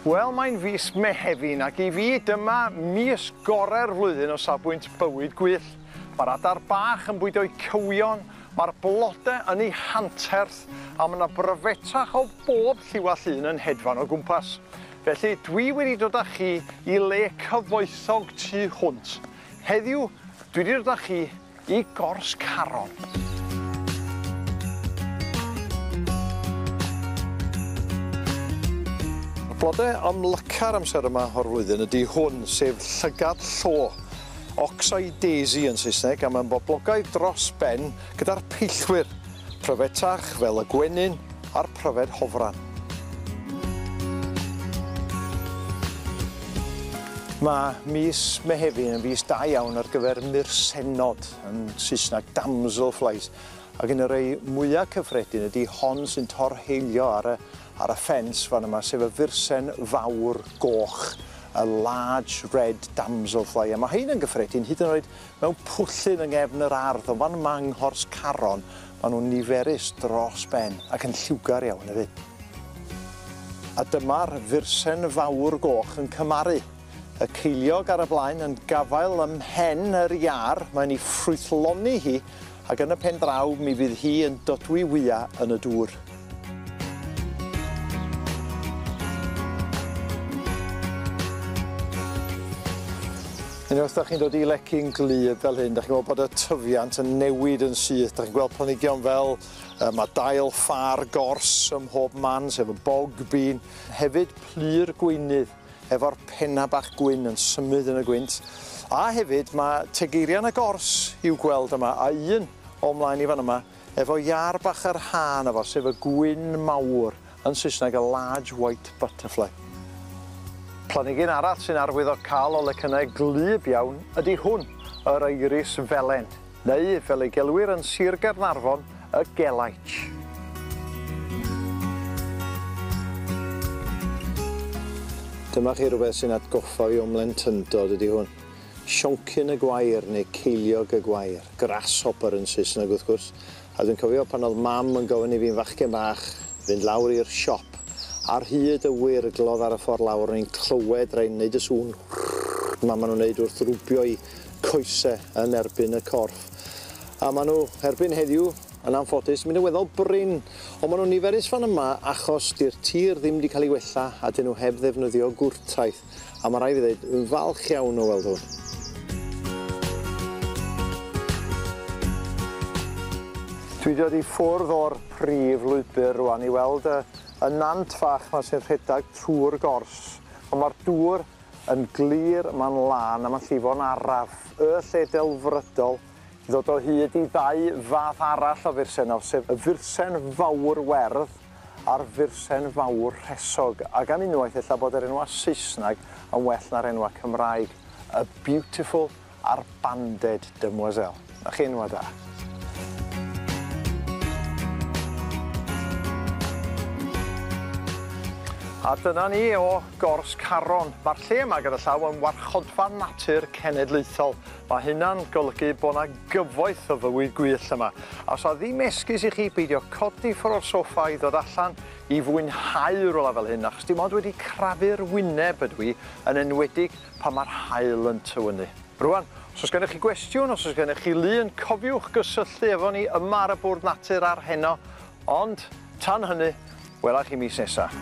Wel, mae'n fis Mehefin ac I fi dyma mis gorau'r flwyddyn o safbwynt bywyd gwyll. Mae'r adar bach yn bwydo'i cywion, mae'r blodau yn ei hanterth a mae yna bryfetach o bob lliwa llun yn hedfan o gwmpas. Felly dwi wedi dod â chi I le cyfoethog tu hwnt. Heddiw, dwi wedi dod â chi I Gors Caron. Y blodau amlyca'r amser yma o'r flwyddyn ydy hwn, sef llygad llo, Oxeye Daisy yn Saesneg, a mae'n boblogaidd dros ben gyda'r peillwyr, pryfetach fel y gwenyn a'r pryfed hofran. Mae mis Mehefin yn fis da iawn ar gyfer myrsenod, yn Saesneg damselflies, ac yn y rei mwyaf cyffredin ydy hon sy'n torheilio ar y ffens fan yma, sef y fyrsen fawr goch, y large red damselfly. A mae hein yn gyffredin hyd yn oed mewn pwllyn yng nghefn yr ardd, ond fan yma yng Nghors Caron, maen nhw'n niferus dros ben ac yn lliwgar iawn hefyd. A dyma'r fyrsen fawr goch yn cymaru. Y ceiliog ar y blaen yn gafael ymhen yr iar, mae'n ei ffrwythloni hi, ac yn y pen draw mi fydd hi yn dodwy wyau yn y dŵr. Unwaith ydych chi'n dod I lecyn glud fel hyn, ydych chi'n gweld bod y tyfiant yn newid yn syth. Ydych chi'n gweld planhigion fel mae dail ffar gors ym mhob man, sef y bog bean. Hefyd plyr gweinydd efo'r penna bach gwyn yn symud yn y gwynt. A hefyd mae tegeirian y gors i'w gweld yma, a un o mlaen I fan yma efo iar bach ar hân efo, sef y gwyn mawr, yn Saesneg y large white butterfly. Planhigyn arall sy'n arwydd o cael o lecynnau glyb iawn ydy hwn, yr iris felen, neu fel ei gelwir yn Sir Gaernarfon, y gelaich. Dyma chi rhywbeth sy'n atgoffa fi o mlentyndod ydy hwn. Sioncyn y gwair neu ceiliog y gwair. Grasshopper yn Saesneg wrth gwrs. A dwi'n cofio pan oedd mam yn gofyn I fi'n fachgen bach fynd lawr i'r siop. Ar hyd y wyrglodd ar y ffordd lawr, ni'n clywed rhaid wneud y sŵn. Mae nhw'n wneud wrth rwbio I coesau yn erbyn y corff. A maen nhw erbyn heddiw yn anffodus, mynd yn weddol bryn, ond maen nhw'n niferus fan yma achos di'r tir ddim wedi cael ei wella a dyn nhw heb ddefnyddio gwrtaith. A mae rai fi ddweud, yn falch iawn o weld hwn. Dwi wedi dod I ffwrdd o'r prif lwybr rwan I weld y nant fach yma sy'n rhedeg trwy'r gors. Ond mae'r dŵr yn glir, mae'n lan a mae'n llifo'n araf. Y lle delfrydol I ddod o hyd I ddau fath arall o fyrsen, sef y fyrsen fawr werdd a'r fyrsen fawr rhesog. Ac am unwaith ella bod yr enwau Saesneg yn well na'r enwau Cymraeg. A beautiful a'r banded demoiselle. Na chi enwau da. A dyna ni o Gors Caron. Mae'r lle yma gyda llaw yn warchodfa natur cenedlaethol. Mae hynna'n golygu bod yna gyfoeth o fywyd gwyll yma. A os ddim esgus I chi beidio codi ffwrdd o'r soffa I ddod allan I fwynhau rhywle fel hyn, achos dim ond wedi crafu'r wyneb ydw I, yn enwedig pan mae'r haul yn tywynnu. Rwan, os oes gennych chi gwestiwn, os oes gennych chi lun, cofiwch gysylltu efo ni yma ar y bwrdd natur ar heno. Ond, tan hynny, welai chi mis nesaf.